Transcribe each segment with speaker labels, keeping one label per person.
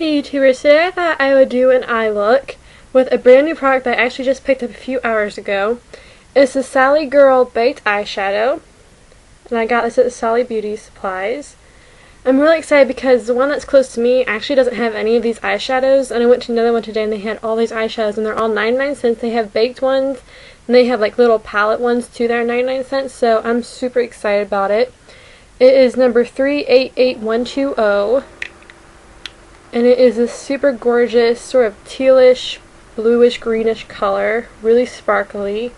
Speaker 1: Hey YouTubers, today I thought I would do an eye look with a brand new product that I actually just picked up a few hours ago. It's the Sally Girl Baked Eyeshadow, and I got this at the Sally Beauty Supplies. I'm really excited because the one that's close to me actually doesn't have any of these eyeshadows, and I went to another one today and they had all these eyeshadows and they're all 99 cents. They have baked ones and they have like little palette ones too that are 99 cents, so I'm super excited about it. It is number 388120. And it is a super gorgeous, sort of tealish, bluish, greenish color, really sparkly.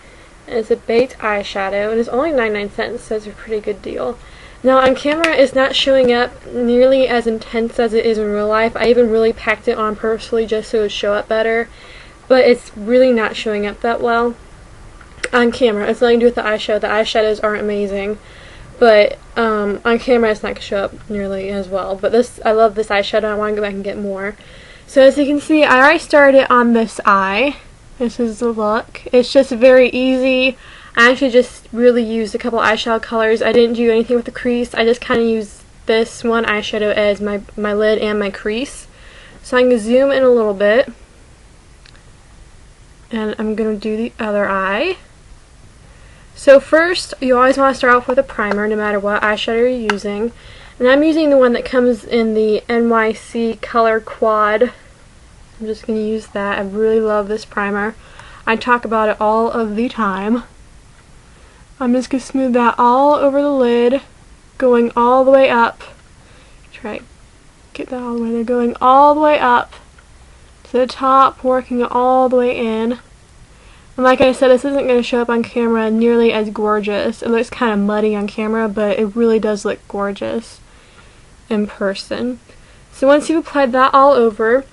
Speaker 1: And it's a baked eyeshadow, and it's only 99 cents, so it's a pretty good deal. Now on camera, it's not showing up nearly as intense as it is in real life. I even really packed it on purposely just so it would show up better. But it's really not showing up that well on camera. It's nothing to do with the eyeshadow. The eyeshadows aren't amazing. But on camera it's not going to show up nearly as well. But I love this eyeshadow. I want to go back and get more. So as you can see, I already started it on this eye. This is the look. It's just very easy. I actually just really used a couple eyeshadow colors. I didn't do anything with the crease. I just kind of used this one eyeshadow as my lid and my crease. So I'm going to zoom in a little bit. And I'm going to do the other eye. So first, you always want to start off with a primer no matter what eyeshadow you're using. And I'm using the one that comes in the N.Y.C color quad. I'm just going to use that. I really love this primer. I talk about it all of the time. I'm just going to smooth that all over the lid, going all the way up. Try to get that all the way there, going all the way up to the top, working it all the way in. And like I said, this isn't going to show up on camera nearly as gorgeous. It looks kind of muddy on camera, but it really does look gorgeous in person. So once you've applied that all over,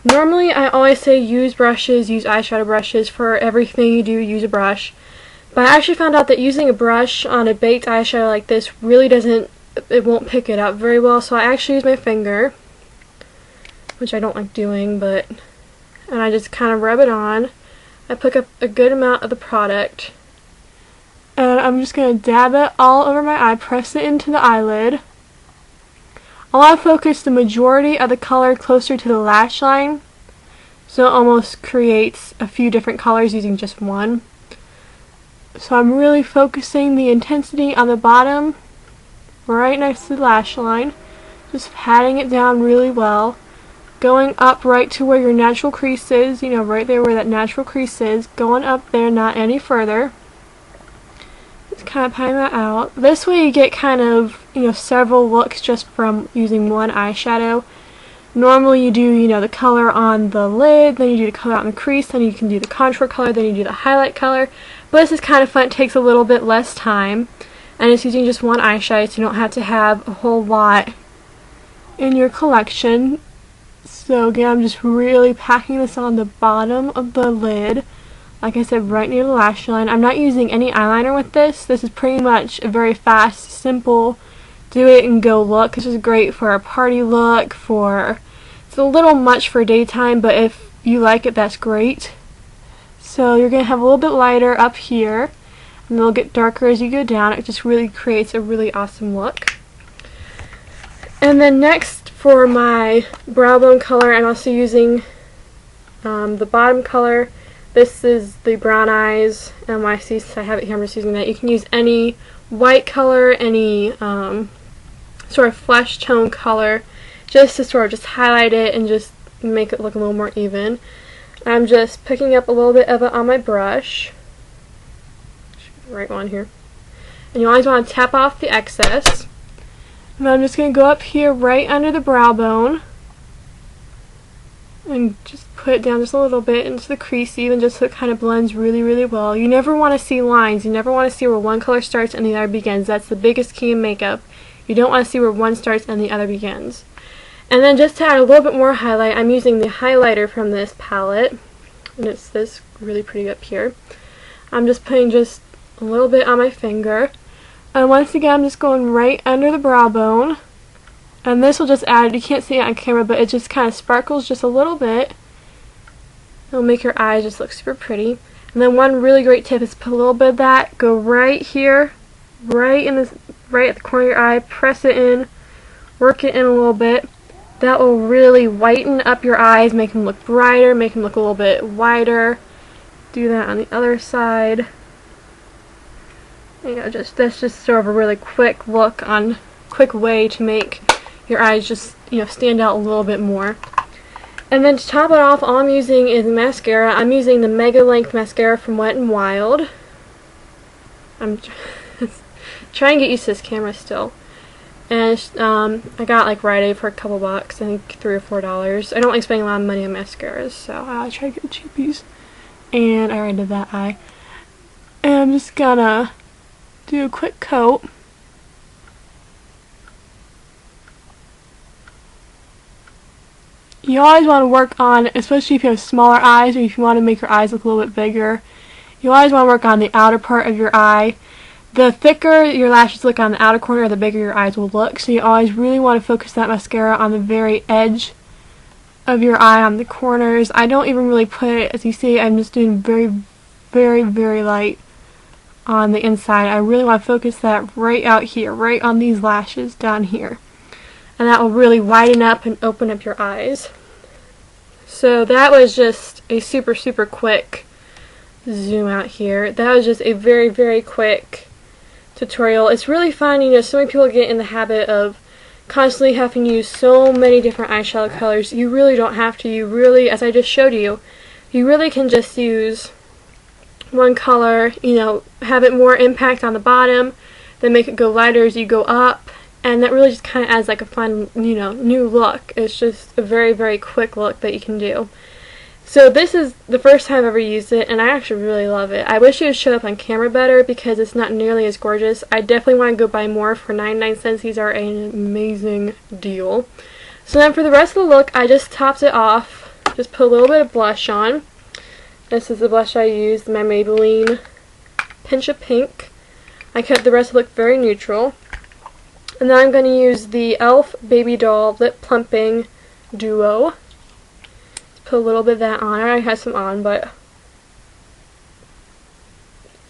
Speaker 1: normally I always say use brushes, use eyeshadow brushes. For everything you do, use a brush. But I actually found out that using a brush on a baked eyeshadow like this really it won't pick it up very well. So I actually use my finger, which I don't like doing, and I just kind of rub it on. I pick up a good amount of the product, and I'm just going to dab it all over my eye, press it into the eyelid. I want to focus the majority of the color closer to the lash line, so it almost creates a few different colors using just one. So I'm really focusing the intensity on the bottom, right next to the lash line, just patting it down really well. Going up right to where your natural crease is, right there where that natural crease is, going up there, not any further. Just kind of patting that out. This way you get kind of, several looks just from using one eyeshadow. Normally you do, the color on the lid, then you do the color on the crease, then you can do the contour color, then you do the highlight color. But this is kind of fun. It takes a little bit less time, and it's using just one eyeshadow, so you don't have to have a whole lot in your collection. So again, I'm just really packing this on the bottom of the lid, like I said, right near the lash line. I'm not using any eyeliner with this. This is pretty much a very fast, simple, do it and go look. This is great for a party look, it's a little much for daytime, but if you like it, that's great. So you're going to have a little bit lighter up here, and it'll get darker as you go down. It just really creates a really awesome look. And then next, for my brow bone color, I'm also using the bottom color. This is the Brown Eyes N.Y.C, so I have it here, I'm just using that. You can use any white color, any sort of flesh tone color, just to sort of just highlight it and just make it look a little more even. I'm just picking up a little bit of it on my brush. Right one here. And you always want to tap off the excess. And I'm just going to go up here right under the brow bone and just put it down just a little bit into the crease, even just so it kind of blends really, really well. You never want to see lines. You never want to see where one color starts and the other begins. That's the biggest key in makeup. You don't want to see where one starts and the other begins. And then just to add a little bit more highlight, I'm using the highlighter from this palette, and it's this really pretty up here. I'm just putting just a little bit on my finger. And once again, I'm just going right under the brow bone. And this will just add, you can't see it on camera, but it just kind of sparkles just a little bit. It'll make your eyes just look super pretty. And then one really great tip is put a little bit of that, go right here, right at the corner of your eye, press it in, work it in a little bit. That will really whiten up your eyes, make them look brighter, make them look a little bit wider. Do that on the other side. You know, that's just sort of a really quick way to make your eyes just, you know, stand out a little bit more. And then to top it off, all I'm using is mascara. I'm using the Mega Length Mascara from Wet n Wild. I'm trying to get used to this camera still. And I got like Rite Aid for a couple bucks, I think $3 or $4. I don't like spending a lot of money on mascaras, so I try to get the cheapies. And I already did that eye. And I'm just gonna do a quick coat. You always want to work on, especially if you have smaller eyes or if you want to make your eyes look a little bit bigger, you always want to work on the outer part of your eye. The thicker your lashes look on the outer corner, the bigger your eyes will look. So you always really want to focus that mascara on the very edge of your eye, on the corners. I don't even really put it, as you see, I'm just doing very, very, very light on the inside. I really want to focus that right out here, right on these lashes down here. And that will really widen up and open up your eyes. So that was just a super, super quick zoom out here. That was just a very, very quick tutorial. It's really fun, you know, so many people get in the habit of constantly having to use so many different eyeshadow colors. You really don't have to. You really, as I just showed you, you really can just use one color, you know, have it more impact on the bottom, then make it go lighter as you go up. And that really just kind of adds like a fun, you know, new look. It's just a very, very quick look that you can do. So this is the first time I've ever used it, and I actually really love it. I wish it would show up on camera better because it's not nearly as gorgeous. I definitely want to go buy more for 99 cents. These are an amazing deal. So then for the rest of the look, I just topped it off. Just put a little bit of blush on. This is the blush I used, my Maybelline Pinch of Pink. I kept the rest of the look very neutral. And then I'm going to use the e.l.f. Baby Doll Lip Plumping Duo. Put a little bit of that on. I already had some on, but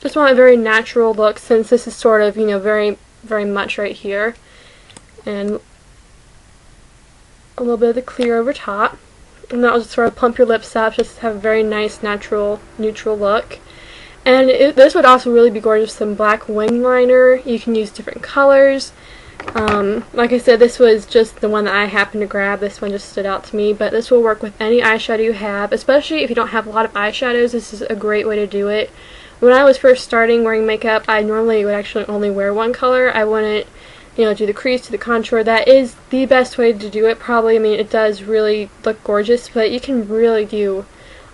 Speaker 1: just want a very natural look since this is sort of, you know, very, very much right here. And a little bit of the clear over top. And that will just sort of plump your lips up, just have a very nice, natural, neutral look. And this would also really be gorgeous with some black wing liner. You can use different colors. Like I said, this was just the one that I happened to grab. This one just stood out to me, but this will work with any eyeshadow you have, especially if you don't have a lot of eyeshadows. This is a great way to do it. When I was first starting wearing makeup, I normally would actually only wear one color. I wouldn't, you know, do the crease, do the contour. That is the best way to do it, probably. I mean, it does really look gorgeous, but you can really do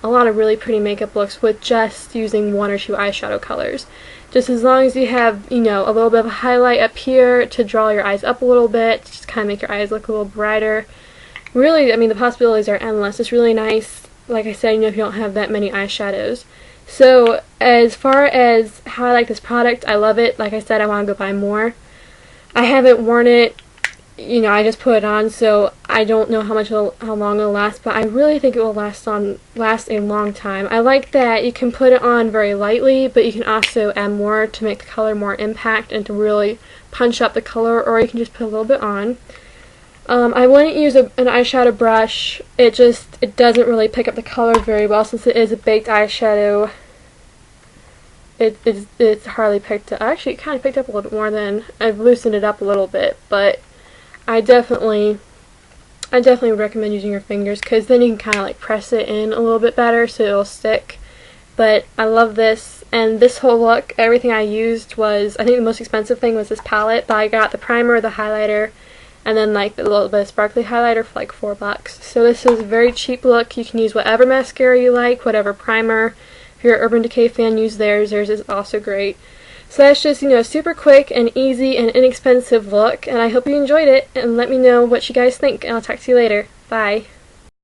Speaker 1: a lot of really pretty makeup looks with just using one or two eyeshadow colors. Just as long as you have, you know, a little bit of a highlight up here to draw your eyes up a little bit, just kind of make your eyes look a little brighter. Really, I mean, the possibilities are endless. It's really nice, like I said, you know, if you don't have that many eyeshadows. So, as far as how I like this product, I love it. Like I said, I want to go buy more. I haven't worn it, you know, I just put it on, so I don't know how long it'll last, but I really think it will last a long time. I like that you can put it on very lightly, but you can also add more to make the color more impact and to really punch up the color, or you can just put a little bit on. I wouldn't use an eyeshadow brush. It doesn't really pick up the color very well since it is a baked eyeshadow. It's hardly picked up. Actually, it kind of picked up a little bit more than I've loosened it up a little bit, but I definitely would recommend using your fingers because then you can kind of like press it in a little bit better so it'll stick. But I love this, and this whole look, everything I used was, I think the most expensive thing was this palette, but I got the primer, the highlighter, and then like the little bit of sparkly highlighter for like $4. So this is a very cheap look. You can use whatever mascara you like, whatever primer. If you're an Urban Decay fan, use theirs. Theirs is also great. So that's just, you know, super quick and easy and inexpensive look, and I hope you enjoyed it, and let me know what you guys think, and I'll talk to you later. Bye.